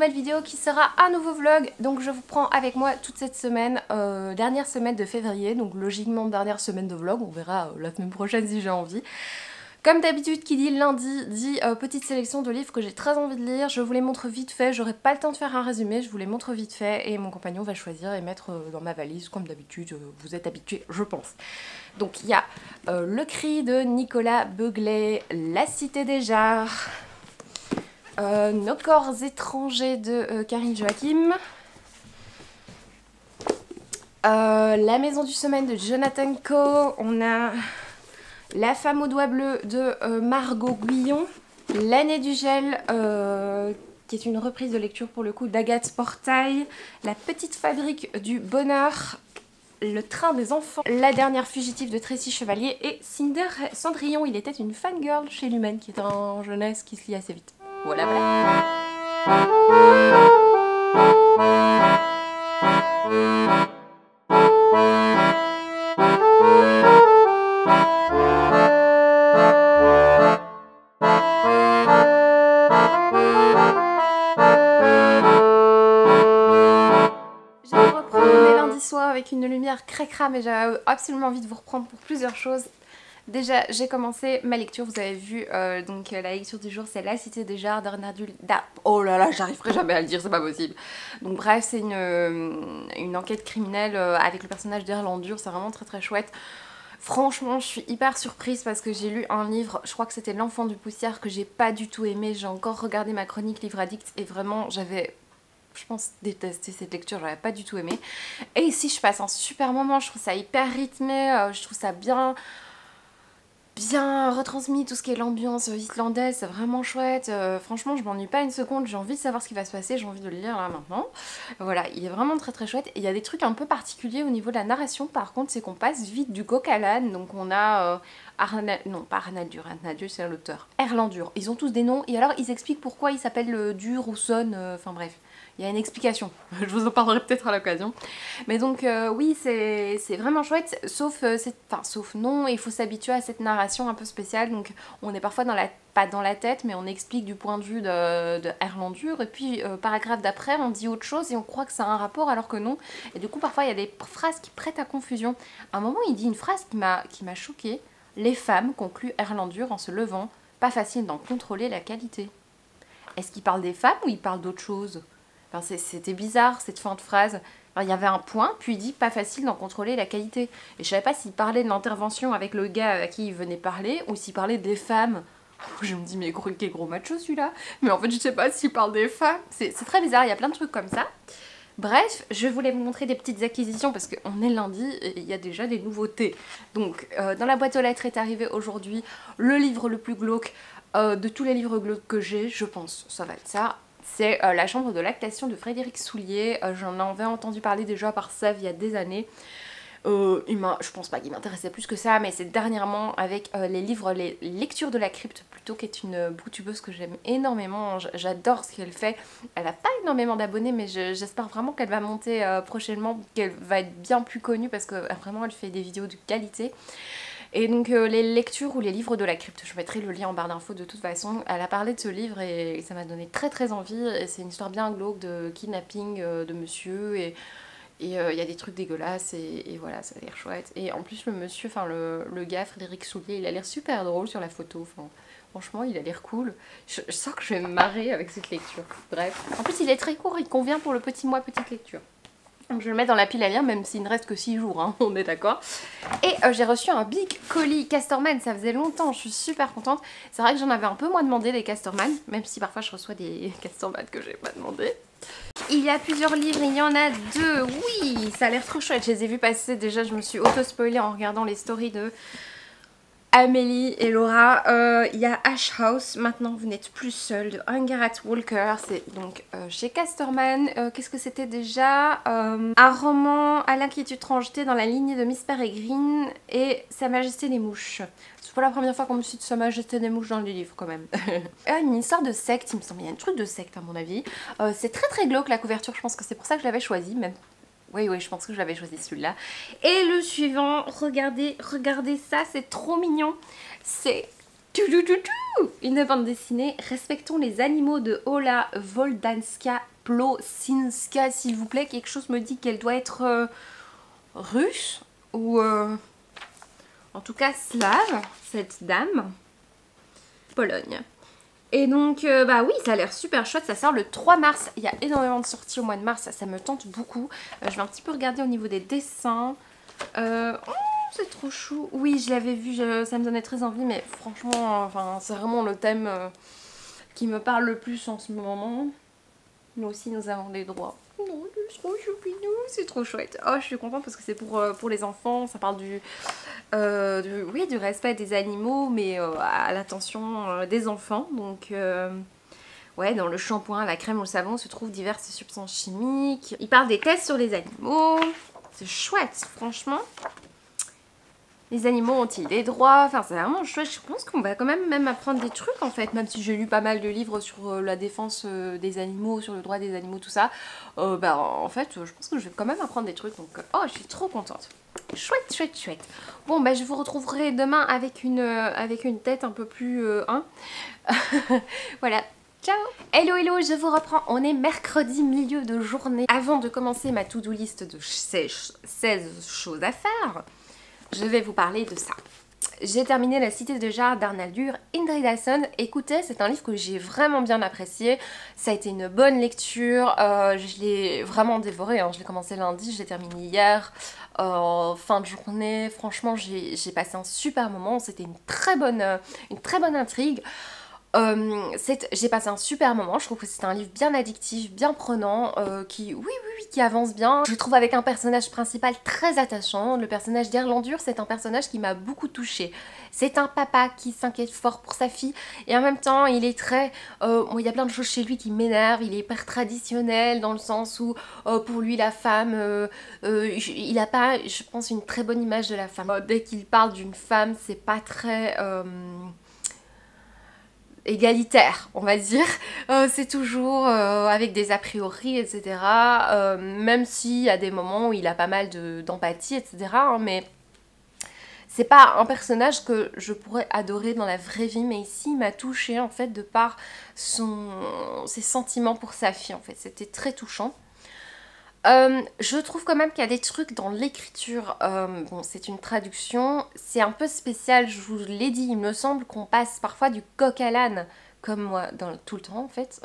nouvelle vidéo qui sera un nouveau vlog. Donc je vous prends avec moi toute cette semaine, dernière semaine de février. Donc logiquement dernière semaine de vlog, on verra la semaine prochaine si j'ai envie. Comme d'habitude, qui dit lundi dit petite sélection de livres que j'ai très envie de lire. Je vous les montre vite fait, j'aurai pas le temps de faire un résumé, je vous les montre vite fait et mon compagnon va choisir et mettre dans ma valise comme d'habitude, vous êtes habitués je pense. Donc il y a Le Cri de Nicolas Beuglet, La Cité des Jarres, Nos corps étrangers de Karine Joachim, La Maison du Sommeil de Jonathan Coe, on a La Femme aux doigts bleus de Margot Guyon, L'Année du gel, qui est une reprise de lecture pour le coup d'Agathe Portail, La Petite Fabrique du Bonheur, Le Train des Enfants, La Dernière Fugitive de Tracy Chevalier et Cendrillon, il était une fangirl chez Lumen, qui est en jeunesse qui se lit assez vite. Voilà, voilà. Avec une lumière cracra, mais j'avais absolument envie de vous reprendre pour plusieurs choses. Déjà, j'ai commencé ma lecture, vous avez vu, donc la lecture du jour c'est La Cité des Jarres oh là là, j'arriverai jamais à le dire, c'est pas possible. Donc bref, c'est une enquête criminelle avec le personnage d'Erlandur, c'est vraiment très très chouette. Franchement, je suis hyper surprise parce que j'ai lu un livre, je crois que c'était L'Enfant du Poussière, que j'ai pas du tout aimé. J'ai encore regardé ma chronique Livre Addict et vraiment j'avais... je pense détester cette lecture, j'aurais pas du tout aimé. Et ici je passe un super moment, je trouve ça hyper rythmé, je trouve ça bien retransmis, tout ce qui est l'ambiance islandaise, c'est vraiment chouette. Franchement je m'ennuie pas une seconde, j'ai envie de savoir ce qui va se passer, j'ai envie de le lire là maintenant. Voilà, il est vraiment très très chouette. Et il y a des trucs un peu particuliers au niveau de la narration par contre, c'est qu'on passe vite du coq à l'âne. Donc on a non pas Arnaldur, Arnaldur c'est l'auteur, Erlandur, ils ont tous des noms et alors ils expliquent pourquoi ils s'appellent Dur ou Son, enfin bref. Il y a une explication, je vous en parlerai peut-être à l'occasion. Mais donc oui, c'est vraiment chouette, sauf non, il faut s'habituer à cette narration un peu spéciale. Donc on est parfois pas dans la tête, mais on explique du point de vue de Erlandur. Et puis paragraphe d'après, on dit autre chose et on croit que ça a un rapport alors que non. Et du coup parfois il y a des phrases qui prêtent à confusion. À un moment il dit une phrase qui m'a choquée. Les femmes, conclut Erlandur en se levant, pas facile d'en contrôler la qualité. Est-ce qu'il parle des femmes ou il parle d'autre chose ? Enfin, c'était bizarre cette fin de phrase. Enfin, il y avait un point, puis il dit pas facile d'en contrôler la qualité. Et je savais pas s'il parlait de l'intervention avec le gars à qui il venait parler ou s'il parlait des femmes. Je me dis mais quel gros macho celui-là. Mais en fait je sais pas s'il parle des femmes. C'est très bizarre, il y a plein de trucs comme ça. Bref, je voulais vous montrer des petites acquisitions parce qu'on est lundi et il y a déjà des nouveautés. Donc dans la boîte aux lettres est arrivé aujourd'hui le livre le plus glauque de tous les livres glauques que j'ai, je pense, ça va être ça. C'est La chambre de lactation de Frédéric Soulier. J'en avais entendu parler déjà par Sève il y a des années. Je pense pas qu'il m'intéressait plus que ça, mais c'est dernièrement avec les lectures de la crypte plutôt, qui est une booktubeuses que j'aime énormément. J'adore ce qu'elle fait. Elle n'a pas énormément d'abonnés, mais j'espère vraiment qu'elle va monter prochainement, qu'elle va être bien plus connue parce que vraiment elle fait des vidéos de qualité. Et donc les lectures ou les livres de la crypte, je mettrai le lien en barre d'infos de toute façon. Elle a parlé de ce livre et ça m'a donné très très envie. C'est une histoire bien glauque de kidnapping de monsieur et il y a des trucs dégueulasses et voilà, ça a l'air chouette. Et en plus le monsieur, enfin le gars Frédéric Soulier, il a l'air super drôle sur la photo. Enfin, franchement il a l'air cool. Je sens que je vais me marrer avec cette lecture. Bref, en plus il est très court, il convient pour le petit mois petite lecture. Donc je le mets dans la pile à lire, même s'il ne reste que 6 jours, hein, on est d'accord. Et j'ai reçu un big colis Casterman, ça faisait longtemps, je suis super contente. C'est vrai que j'en avais un peu moins demandé des Casterman, même si parfois je reçois des Casterman que j'ai pas demandé. Il y a plusieurs livres, il y en a 2, oui, ça a l'air trop chouette. Je les ai vus passer, déjà je me suis auto-spoilée en regardant les stories de Amélie et Laura. Il y a Ash House, maintenant vous n'êtes plus seul, de Angarat Walker, c'est donc chez Casterman. Qu'est-ce que c'était déjà un roman à l'inquiétude tranjetée dans la lignée de Miss Peregrine et Sa Majesté des Mouches. C'est pas la première fois qu'on me cite Sa Majesté des Mouches dans les livres quand même. Une histoire de secte, il me semble, il y a un truc de secte à mon avis. C'est très très glauque la couverture, je pense que c'est pour ça que je l'avais choisi même. Oui, je pense que je l'avais choisi celui-là. Et le suivant, regardez ça, c'est trop mignon. C'est une bande dessinée Respectons les animaux de Ola Voldanska Plosinska, s'il vous plaît. Quelque chose me dit qu'elle doit être russe ou en tout cas slave, cette dame. Pologne. Et donc, bah oui, ça a l'air super chouette. Ça sort le 3 mars. Il y a énormément de sorties au mois de mars. Ça me tente beaucoup. Je vais un petit peu regarder au niveau des dessins. Oh, c'est trop chou. Oui, je l'avais vu. Ça me donnait très envie. Mais franchement, enfin, c'est vraiment le thème qui me parle le plus en ce moment. Nous aussi, nous avons des droits. Non, c'est trop choupinou. C'est trop chouette. Oh, je suis contente parce que c'est pour les enfants. Ça parle oui, du respect des animaux, mais à l'attention des enfants. Donc, ouais, dans le shampoing, la crème ou le savon se trouvent diverses substances chimiques. Il parle des tests sur les animaux. C'est chouette, franchement. Les animaux ont-ils des droits? Enfin, c'est vraiment chouette. Je pense qu'on va quand même apprendre des trucs, en fait. Même si j'ai lu pas mal de livres sur la défense des animaux, sur le droit des animaux, tout ça. Bah, en fait, je pense que je vais quand même apprendre des trucs. Donc, oh, je suis trop contente. Chouette, chouette, chouette. Bon, bah, je vous retrouverai demain avec une tête un peu plus... Voilà. Ciao! Hello, hello, je vous reprends. On est mercredi, milieu de journée. Avant de commencer ma to-do list de 16 choses à faire, je vais vous parler de ça. J'ai terminé La Cité de Jade d'Arnaldur Indridason. Écoutez, c'est un livre que j'ai vraiment bien apprécié. Ça a été une bonne lecture. Je l'ai vraiment dévoré. Hein. Je l'ai commencé lundi, je l'ai terminé hier. Fin de journée. Franchement, j'ai passé un super moment. C'était une très bonne intrigue. J'ai passé un super moment, je trouve que c'est un livre bien addictif, bien prenant, qui avance bien. Je trouve avec un personnage principal très attachant. Le personnage d'Erlendur, c'est un personnage qui m'a beaucoup touchée. C'est un papa qui s'inquiète fort pour sa fille et en même temps il est très... bon, il y a plein de choses chez lui qui m'énervent. Il est hyper traditionnel dans le sens où pour lui la femme, il n'a pas, je pense, une très bonne image de la femme. Dès qu'il parle d'une femme, c'est pas très... égalitaire, on va dire. C'est toujours avec des a priori, etc. Même s'il y a des moments où il a pas mal d'empathie, etc. Hein, mais c'est pas un personnage que je pourrais adorer dans la vraie vie, mais ici il m'a touchée en fait de par ses sentiments pour sa fille en fait. C'était très touchant. Je trouve quand même qu'il y a des trucs dans l'écriture, bon c'est une traduction, c'est un peu spécial, je vous l'ai dit, il me semble qu'on passe parfois du coq à l'âne, comme moi tout le temps en fait,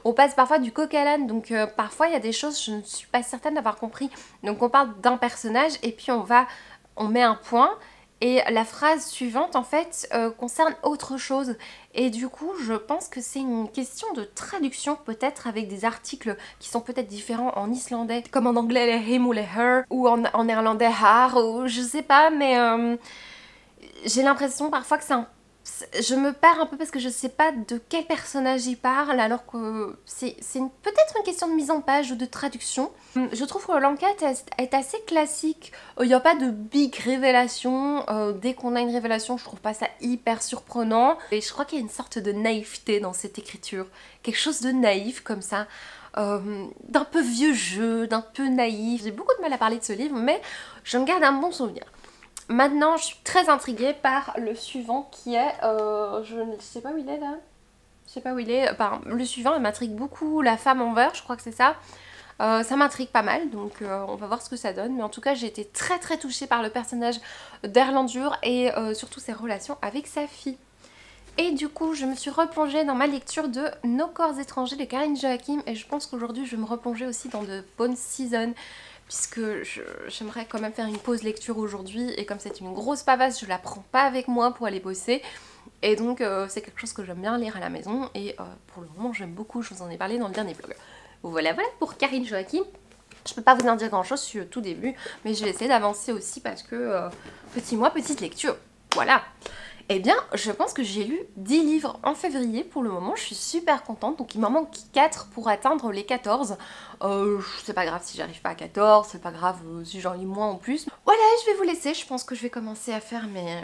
on passe parfois du coq à l'âne, donc parfois il y a des choses je ne suis pas certaine d'avoir compris, donc on parle d'un personnage et puis on met un point, et la phrase suivante en fait concerne autre chose. Et du coup je pense que c'est une question de traduction, peut-être avec des articles qui sont peut-être différents en islandais, comme en anglais les him ou les her, ou en néerlandais har, ou je sais pas, mais j'ai l'impression parfois que je me perds un peu parce que je sais pas de quel personnage il parle, alors que c'est peut-être une question de mise en page ou de traduction. Je trouve que l'enquête est assez classique. Il n'y a pas de big révélation. Dès qu'on a une révélation, je trouve pas ça hyper surprenant. Et je crois qu'il y a une sorte de naïveté dans cette écriture. Quelque chose de naïf comme ça. D'un peu vieux jeu, d'un peu naïf. J'ai beaucoup de mal à parler de ce livre, mais je me garde un bon souvenir. Maintenant, je suis très intriguée par le suivant qui est... je ne sais pas où il est là. Je sais pas où il est. Le suivant, il m'intrigue beaucoup. La femme en verre, je crois que c'est ça. Ça m'intrigue pas mal, donc on va voir ce que ça donne. Mais en tout cas, j'ai été très très touchée par le personnage d'Erlendur et surtout ses relations avec sa fille. Et du coup, je me suis replongée dans ma lecture de Nos corps étrangers de Karine Joachim. Et je pense qu'aujourd'hui, je vais me replonger aussi dans The Bone Season, puisque j'aimerais quand même faire une pause lecture aujourd'hui, et comme c'est une grosse pavasse, je la prends pas avec moi pour aller bosser, et donc c'est quelque chose que j'aime bien lire à la maison, et pour le moment j'aime beaucoup, je vous en ai parlé dans le dernier vlog. Voilà pour Karine Joachim. Je peux pas vous en dire grand chose sur le tout début, mais je vais essayer d'avancer aussi parce que petit mois, petite lecture, voilà. Eh bien, je pense que j'ai lu 10 livres en février pour le moment, je suis super contente, donc il m'en manque 4 pour atteindre les 14. C'est pas grave si j'arrive pas à 14, c'est pas grave si j'en lis moins en plus. Voilà, je vais vous laisser, je pense que je vais commencer à faire mes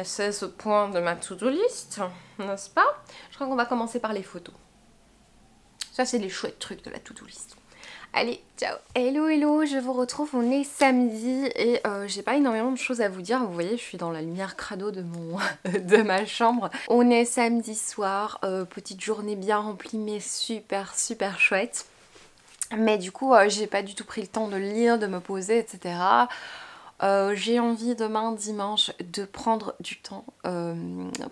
16 points de ma to-do list, n'est-ce pas? Je crois qu'on va commencer par les photos. Ça, c'est les chouettes trucs de la to-do list. Allez, ciao. Hello, hello, je vous retrouve, on est samedi et j'ai pas énormément de choses à vous dire. Vous voyez, je suis dans la lumière crado de ma chambre. On est samedi soir, petite journée bien remplie mais super chouette. Mais du coup, j'ai pas du tout pris le temps de lire, de me poser, etc. J'ai envie demain dimanche de prendre du temps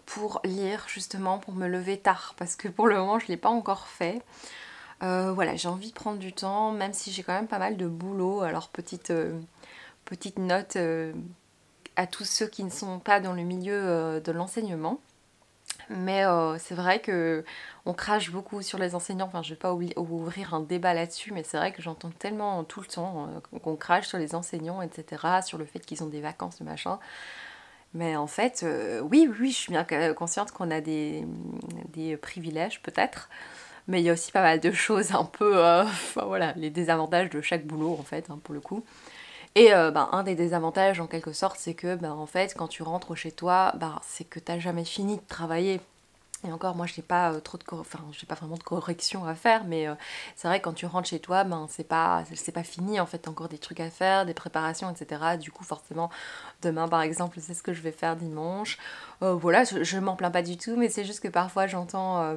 pour lire, justement pour me lever tard, parce que pour le moment je l'ai pas encore fait. Voilà, j'ai envie de prendre du temps, même si j'ai quand même pas mal de boulot. Alors petite note à tous ceux qui ne sont pas dans le milieu de l'enseignement. Mais c'est vrai que on crache beaucoup sur les enseignants. Enfin, je vais pas ouvrir un débat là-dessus, mais c'est vrai que j'entends tellement tout le temps qu'on crache sur les enseignants, etc., sur le fait qu'ils ont des vacances, le machin. Mais en fait, oui, oui, je suis bien consciente qu'on a des privilèges peut-être, mais il y a aussi pas mal de choses un peu, enfin voilà, les désavantages de chaque boulot en fait, hein, pour le coup. Et ben, un des désavantages en quelque sorte, c'est que ben, en fait, quand tu rentres chez toi, ben, c'est que t'as jamais fini de travailler. Et encore, moi, j'ai pas enfin, j'ai pas vraiment de correction à faire, mais c'est vrai que quand tu rentres chez toi, ben c'est pas fini en fait, t'as encore des trucs à faire, des préparations, etc. Du coup, forcément, demain, par exemple, c'est ce que je vais faire dimanche. Voilà, je m'en plains pas du tout, mais c'est juste que parfois j'entends,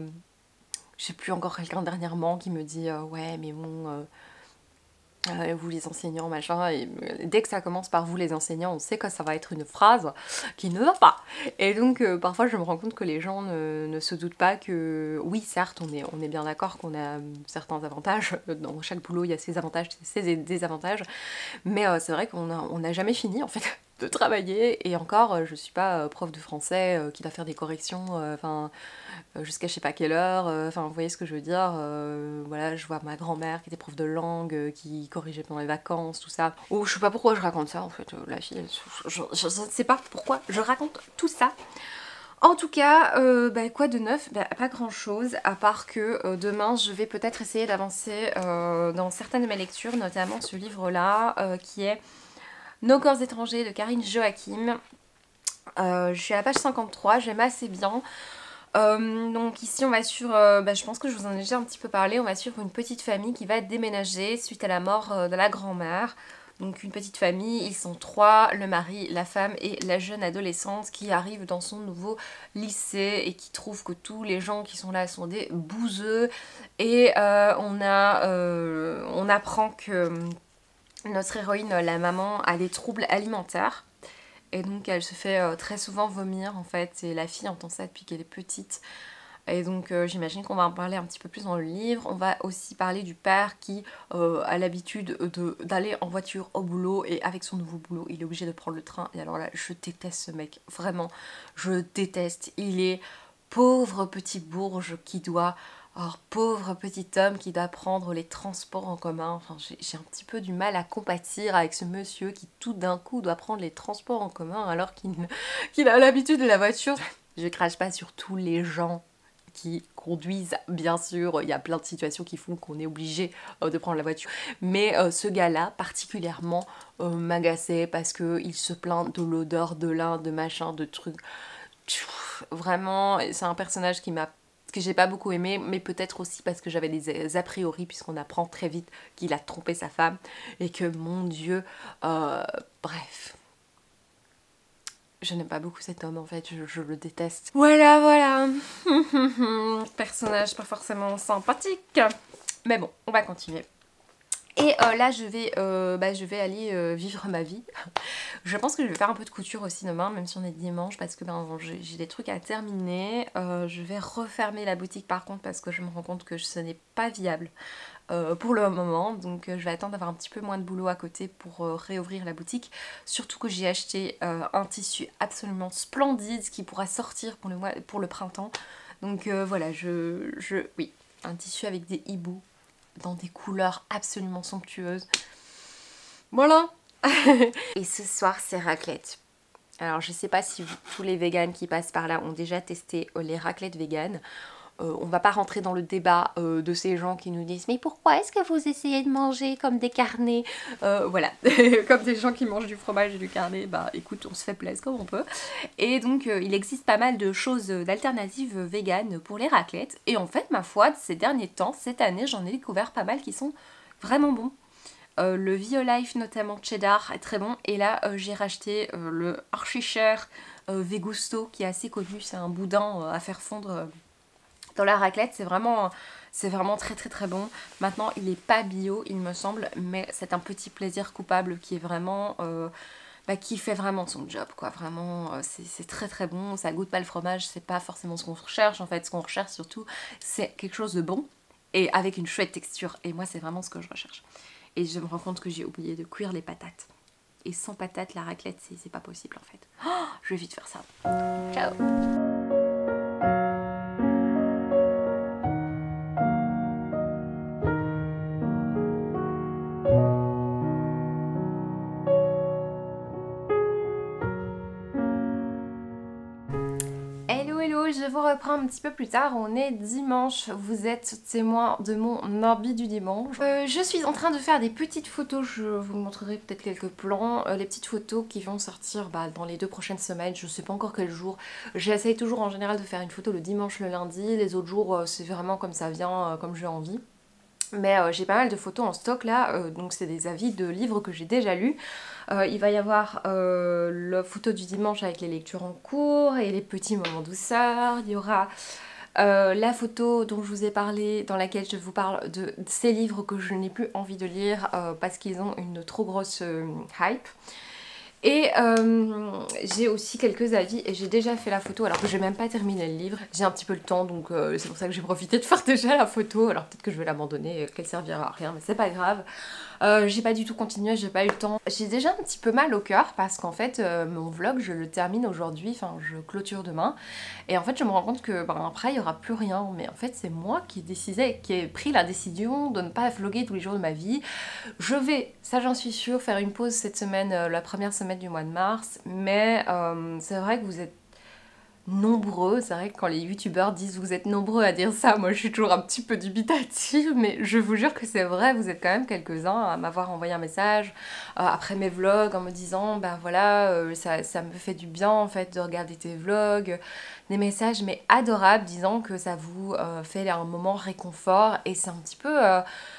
je sais plus encore quelqu'un dernièrement qui me dit ouais, mais bon. Vous les enseignants, machin, et dès que ça commence par vous les enseignants, on sait que ça va être une phrase qui ne va pas. Et donc parfois je me rends compte que les gens ne se doutent pas que, oui certes on est bien d'accord qu'on a certains avantages, dans chaque boulot il y a ses avantages, ses désavantages, mais c'est vrai qu'on n'a jamais fini en fait de travailler, et encore je suis pas prof de français qui doit faire des corrections, enfin jusqu'à je sais pas quelle heure, enfin vous voyez ce que je veux dire, voilà, je vois ma grand-mère qui était prof de langue, qui corrigeait pendant les vacances, tout ça. Oh, je sais pas pourquoi je raconte ça en fait, la fille, je ne sais pas pourquoi je raconte tout ça. En tout cas, bah, quoi de neuf? Bah, pas grand chose, à part que demain je vais peut-être essayer d'avancer dans certaines de mes lectures, notamment ce livre-là, qui est Nos corps étrangers de Karine Joachim. Je suis à la page 53, j'aime assez bien. Donc ici on va suivre, bah, je pense que je vous en ai déjà un petit peu parlé, on va suivre une petite famille qui va déménager suite à la mort de la grand-mère. Donc une petite famille, ils sont trois, le mari, la femme et la jeune adolescente qui arrive dans son nouveau lycée et qui trouve que tous les gens qui sont là sont des bouseux. Et on apprend que notre héroïne, la maman, a des troubles alimentaires. Et donc elle se fait très souvent vomir en fait, et la fille entend ça depuis qu'elle est petite. Et donc j'imagine qu'on va en parler un petit peu plus dans le livre. On va aussi parler du père qui a l'habitude d'aller en voiture au boulot, et avec son nouveau boulot il est obligé de prendre le train. Et alors là je déteste ce mec, vraiment je déteste. Il est pauvre petit bourge qui doit... Alors, pauvre petit homme qui doit prendre les transports en commun. Enfin, j'ai un petit peu du mal à compatir avec ce monsieur qui tout d'un coup doit prendre les transports en commun alors qu'il a l'habitude de la voiture. Je crache pas sur tous les gens qui conduisent, bien sûr, il y a plein de situations qui font qu'on est obligé de prendre la voiture. Mais ce gars-là, particulièrement, m'agaçait parce qu'il se plaint de l'odeur de l'un, de machin, de trucs. Vraiment, c'est un personnage que j'ai pas beaucoup aimé, mais peut-être aussi parce que j'avais des a priori, puisqu'on apprend très vite qu'il a trompé sa femme, et que, mon Dieu, bref. Je n'aime pas beaucoup cet homme en fait, je le déteste. Voilà, voilà. Personnage pas forcément sympathique. Mais bon, on va continuer. Et là, je vais aller vivre ma vie. Je pense que je vais faire un peu de couture aussi demain, même si on est dimanche, parce que ben, j'ai des trucs à terminer. Je vais refermer la boutique par contre, parce que je me rends compte que ce n'est pas viable pour le moment. Donc je vais attendre d'avoir un petit peu moins de boulot à côté pour réouvrir la boutique. Surtout que j'ai acheté un tissu absolument splendide qui pourra sortir pour le printemps. Donc voilà, oui, un tissu avec des hiboux dans des couleurs absolument somptueuses. Voilà. Et ce soir, c'est raclette. Alors, je sais pas si tous les véganes qui passent par là ont déjà testé les raclettes véganes. On va pas rentrer dans le débat de ces gens qui nous disent mais pourquoi est-ce que vous essayez de manger comme des carnets, voilà, comme des gens qui mangent du fromage et du carnet. Bah écoute, on se fait plaisir comme on peut. Et donc il existe pas mal de choses d'alternatives véganes pour les raclettes, et en fait ma foi ces derniers temps, cette année j'en ai découvert pas mal qui sont vraiment bons. Le Violife notamment cheddar est très bon, et là j'ai racheté le Archisher Vegusto qui est assez connu, c'est un boudin à faire fondre Dans la raclette, c'est vraiment très très très bon. Maintenant, il n'est pas bio, il me semble, mais c'est un petit plaisir coupable qui est vraiment... qui fait vraiment son job, quoi. Vraiment, c'est très très bon. Ça goûte pas le fromage, c'est pas forcément ce qu'on recherche. En fait, ce qu'on recherche surtout, c'est quelque chose de bon et avec une chouette texture. Et moi, c'est vraiment ce que je recherche. Et je me rends compte que j'ai oublié de cuire les patates. Et sans patates, la raclette, c'est pas possible en fait. Oh, je vais vite faire ça. Ciao! Hello hello, je vous reprends un petit peu plus tard, on est dimanche, vous êtes témoin de mon orbi du dimanche. Je suis en train de faire des petites photos, je vous montrerai peut-être quelques plans, les petites photos qui vont sortir dans les 2 prochaines semaines, je sais pas encore quel jour. J'essaye toujours en général de faire une photo le dimanche, le lundi, les autres jours c'est vraiment comme ça vient, comme j'ai envie. Mais j'ai pas mal de photos en stock là, donc c'est des avis de livres que j'ai déjà lus. Il va y avoir la photo du dimanche avec les lectures en cours et les petits moments douceur. Il y aura la photo dont je vous ai parlé, dans laquelle je vous parle de ces livres que je n'ai plus envie de lire parce qu'ils ont une trop grosse hype. Et j'ai aussi quelques avis et j'ai déjà fait la photo alors que j'ai même pas terminé le livre. J'ai un petit peu le temps donc c'est pour ça que j'ai profité de faire déjà la photo. Alors peut-être que je vais l'abandonner, qu'elle servira à rien mais c'est pas grave. J'ai pas du tout continué, j'ai pas eu le temps. J'ai déjà un petit peu mal au cœur parce qu'en fait mon vlog je le termine aujourd'hui, enfin je clôture demain. Et en fait je me rends compte que après il y aura plus rien. Mais en fait c'est moi qui décidais, qui ai pris la décision de ne pas vlogger tous les jours de ma vie. Je vais, ça j'en suis sûre, faire une pause cette semaine, la première semaine du mois de mars. Mais c'est vrai que vous êtes nombreux, c'est vrai que quand les youtubeurs disent vous êtes nombreux à dire ça, moi je suis toujours un petit peu dubitative, mais je vous jure que c'est vrai, vous êtes quand même quelques-uns à m'avoir envoyé un message après mes vlogs en me disant ben voilà ça me fait du bien en fait de regarder tes vlogs, des messages mais adorables disant que ça vous fait un moment réconfort et c'est un petit peu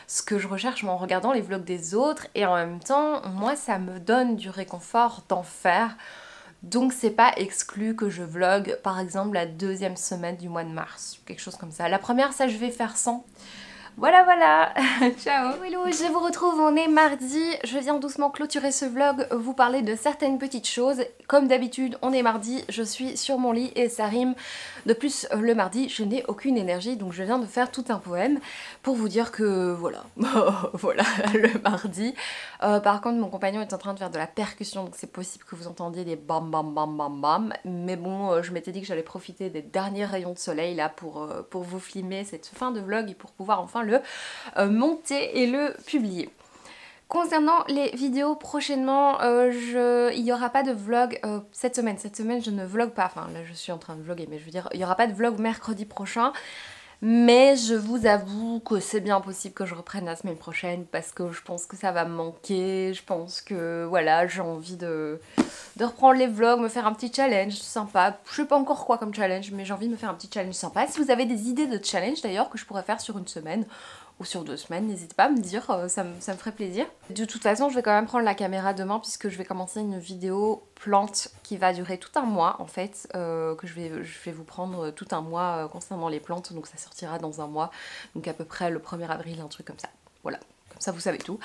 ce que je recherche en regardant les vlogs des autres et en même temps moi ça me donne du réconfort d'en faire. Donc c'est pas exclu que je vlog par exemple la 2e semaine du mois de mars, quelque chose comme ça. La première ça je vais faire sans. Voilà, ciao. Hello, je vous retrouve, on est mardi, je viens doucement clôturer ce vlog, vous parler de certaines petites choses. Comme d'habitude, on est mardi, je suis sur mon lit et ça rime. De plus, le mardi, je n'ai aucune énergie, donc je viens de faire tout un poème pour vous dire que voilà, voilà, le mardi. Par contre, mon compagnon est en train de faire de la percussion, donc c'est possible que vous entendiez des bam bam bam bam bam. Mais bon, je m'étais dit que j'allais profiter des derniers rayons de soleil là pour vous filmer cette fin de vlog et pour pouvoir enfin le monter et le publier. Concernant les vidéos prochainement, il n'y aura pas de vlog cette semaine. Cette semaine je ne vlog pas, enfin là je suis en train de vlogger mais je veux dire il n'y aura pas de vlog mercredi prochain. Mais je vous avoue que c'est bien possible que je reprenne la semaine prochaine parce que je pense que ça va me manquer. Je pense que voilà, j'ai envie de reprendre les vlogs, me faire un petit challenge sympa. Je sais pas encore quoi comme challenge, mais j'ai envie de me faire un petit challenge sympa. Si vous avez des idées de challenge d'ailleurs que je pourrais faire sur une semaine ou sur 2 semaines, n'hésitez pas à me dire, ça me ferait plaisir. De toute façon, je vais quand même prendre la caméra demain puisque je vais commencer une vidéo plante qui va durer tout un mois en fait, que je vais vous prendre tout un mois concernant les plantes, donc ça sortira dans un mois, donc à peu près le 1er avril, un truc comme ça. Voilà, comme ça vous savez tout.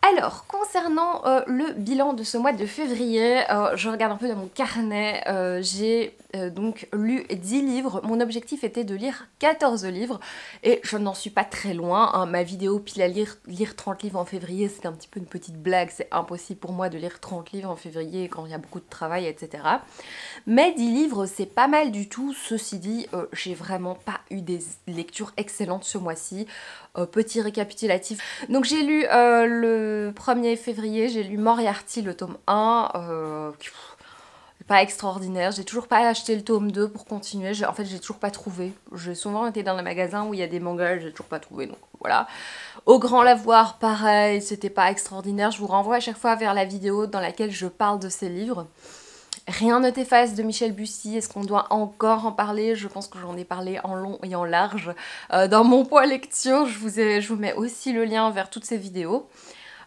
Alors, concernant le bilan de ce mois de février, je regarde un peu dans mon carnet, j'ai donc lu 10 livres. Mon objectif était de lire 14 livres et je n'en suis pas très loin. Hein. Ma vidéo pile à lire 30 livres en février, c'est un petit peu une petite blague. C'est impossible pour moi de lire 30 livres en février quand il y a beaucoup de travail, etc. Mais 10 livres, c'est pas mal du tout. Ceci dit, j'ai vraiment pas eu des lectures excellentes ce mois-ci. Petit récapitulatif. Donc j'ai lu le 1er février, j'ai lu Moriarty, le tome 1. Pas extraordinaire, j'ai toujours pas acheté le tome 2 pour continuer, en fait j'ai toujours pas trouvé. J'ai souvent été dans les magasins où il y a des mangas, j'ai toujours pas trouvé, donc voilà. Au Grand Lavoir, pareil, c'était pas extraordinaire, je vous renvoie à chaque fois vers la vidéo dans laquelle je parle de ces livres. Rien ne t'efface de Michel Bussy, est-ce qu'on doit encore en parler? Je pense que j'en ai parlé en long et en large dans mon poids lecture, je vous mets aussi le lien vers toutes ces vidéos.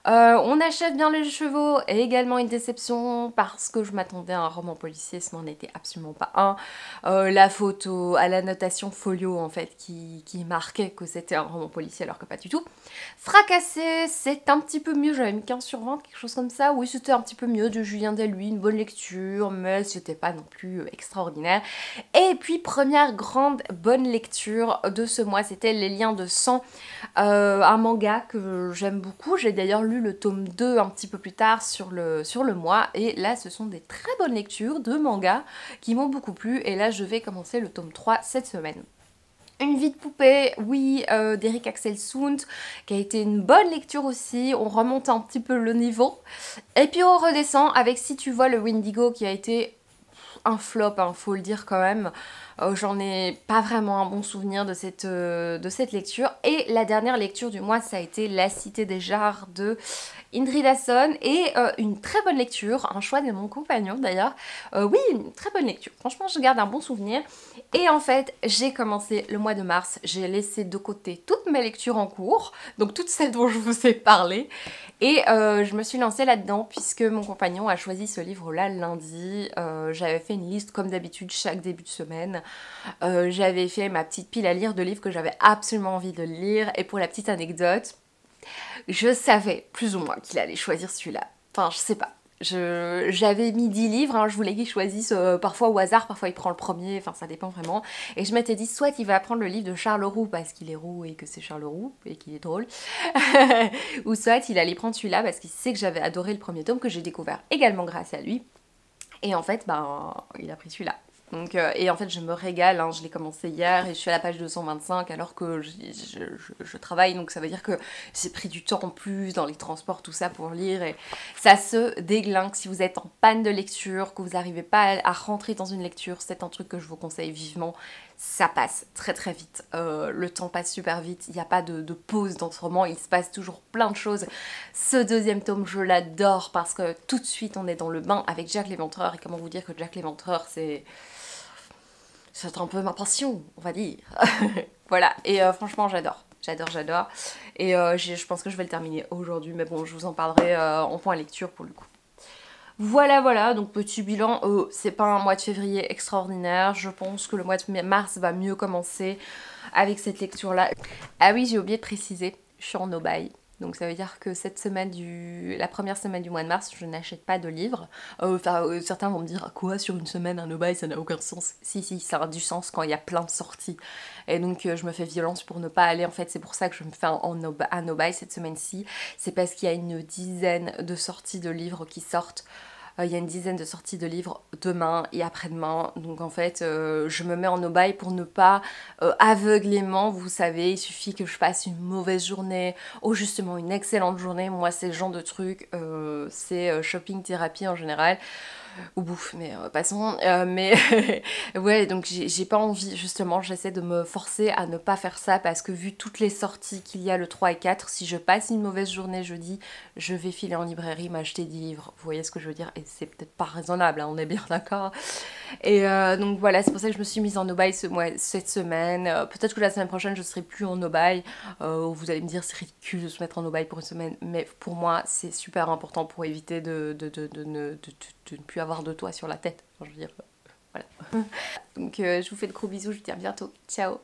On achève bien les chevaux, et également une déception parce que je m'attendais à un roman policier, ce n'en était absolument pas un. La photo, à la notation folio en fait, qui marquait que c'était un roman policier alors que pas du tout. Fracassé, c'est un petit peu mieux, j'avais mis 15 sur 20, quelque chose comme ça. Oui, c'était un petit peu mieux, de Julien Delluy, une bonne lecture, mais c'était pas non plus extraordinaire. Et puis, première grande bonne lecture de ce mois, c'était Les Liens de sang, un manga que j'aime beaucoup. J'ai d'ailleurs lu le tome 2 un petit peu plus tard sur le mois, et là, ce sont des très bonnes lectures de manga qui m'ont beaucoup plu, et là, je vais commencer le tome 3 cette semaine. Une vie de poupée, oui, d'Eric Axel Sundt, qui a été une bonne lecture aussi. On remonte un petit peu le niveau. Et puis on redescend avec Si tu vois le Wendigo, qui a été un flop, hein, faut le dire quand même. J'en ai pas vraiment un bon souvenir de cette lecture. Et la dernière lecture du mois, ça a été La Cité des Jarres de Indrid Hasson, et une très bonne lecture, un choix de mon compagnon d'ailleurs. Oui, une très bonne lecture. Franchement, je garde un bon souvenir. Et en fait, j'ai commencé le mois de mars, j'ai laissé de côté toutes mes lectures en cours, donc toutes celles dont je vous ai parlé, et je me suis lancée là-dedans puisque mon compagnon a choisi ce livre-là lundi. J'avais fait une liste comme d'habitude chaque début de semaine. J'avais fait ma petite pile à lire de livres que j'avais absolument envie de lire, et pour la petite anecdote, je savais plus ou moins qu'il allait choisir celui-là. Enfin, je sais pas. J'avais mis 10 livres, hein, je voulais qu'il choisisse parfois au hasard, parfois il prend le premier, enfin ça dépend vraiment. Et je m'étais dit, soit il va prendre le livre de Charles Roux parce qu'il est roux et que c'est Charles Roux et qu'il est drôle, ou soit il allait prendre celui-là parce qu'il sait que j'avais adoré le premier tome, que j'ai découvert également grâce à lui. Et en fait, ben, il a pris celui-là. Donc, et en fait, je me régale, hein, je l'ai commencé hier et je suis à la page 225 alors que je travaille, donc ça veut dire que j'ai pris du temps en plus dans les transports, tout ça pour lire, et ça se déglingue. Si vous êtes en panne de lecture, que vous n'arrivez pas à rentrer dans une lecture, c'est un truc que je vous conseille vivement. Ça passe très très vite, le temps passe super vite, il n'y a pas de pause dans ce roman, il se passe toujours plein de choses. Ce deuxième tome, je l'adore parce que tout de suite on est dans le bain avec Jack l'Éventreur, et comment vous dire que Jack l'Éventreur c'est un peu ma passion, on va dire. Voilà, et franchement j'adore. J'adore. Et je pense que je vais le terminer aujourd'hui, mais bon, je vous en parlerai en point lecture pour le coup. Voilà, donc petit bilan, c'est pas un mois de février extraordinaire, je pense que le mois de mars va mieux commencer avec cette lecture-là. Ah oui, j'ai oublié de préciser, je suis en no-buy. Donc ça veut dire que cette semaine la première semaine du mois de mars, je n'achète pas de livres. Certains vont me dire, quoi, sur une semaine, un no-buy, ça n'a aucun sens. Si, ça a du sens quand il y a plein de sorties. Et donc je me fais violence pour ne pas aller, en fait, c'est pour ça que je me fais un no-buy cette semaine-ci. C'est parce qu'il y a une dizaine de sorties de livres qui sortent. Il y a une dizaine de sorties de livres demain et après-demain. Donc en fait, je me mets en no-buy pour ne pas aveuglément, vous savez, il suffit que je passe une mauvaise journée ou justement une excellente journée. Moi, c'est le genre de truc, c'est shopping thérapie en général. Ou bouffe, mais passons. Mais ouais, donc j'ai pas envie, justement, j'essaie de me forcer à ne pas faire ça parce que vu toutes les sorties qu'il y a le 3 et 4, si je passe une mauvaise journée jeudi, je vais filer en librairie m'acheter des livres. Vous voyez ce que je veux dire? Et c'est peut-être pas raisonnable, hein, on est bien d'accord. Et donc voilà, c'est pour ça que je me suis mise en no-buy cette semaine. Peut-être que la semaine prochaine, je serai plus en no-buy. Vous allez me dire, c'est ridicule de se mettre en no-buy pour une semaine, mais pour moi, c'est super important pour éviter de ne plus avoir de toit sur la tête. Enfin, je veux dire, voilà. Donc je vous fais de gros bisous, je vous dis à bientôt. Ciao!